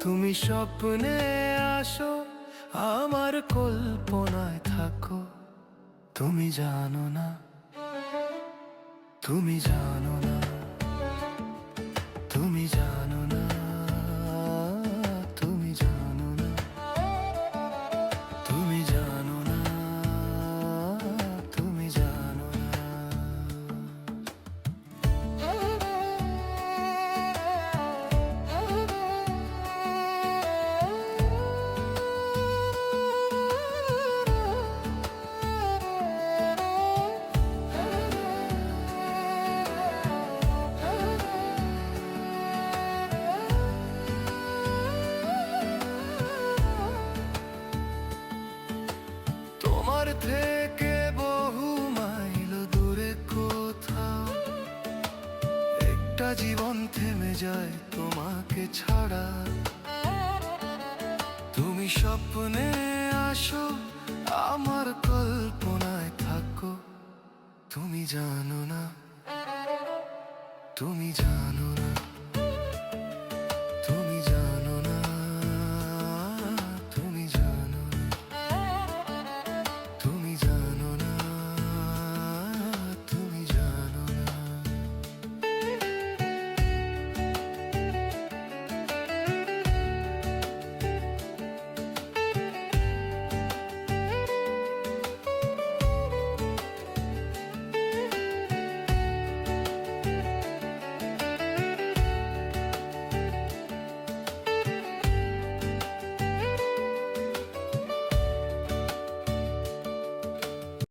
তুমি স্বপ্নে আসো, আমার কল্পনায় থাকো। তুমি জানো না, তুমি জানো না, তুমি জানো না, তুমি জানো না, তুমি জানো না, তুমি জানো না। তোমার থেকে বহু মাইল দূরে কোথাও একটা জীবন থেমে যায় তোমাকে ছাড়া। তুমি স্বপ্নে আসো, আমার কল্পনায় থাকো। তুমি জানো না, তুমি জানো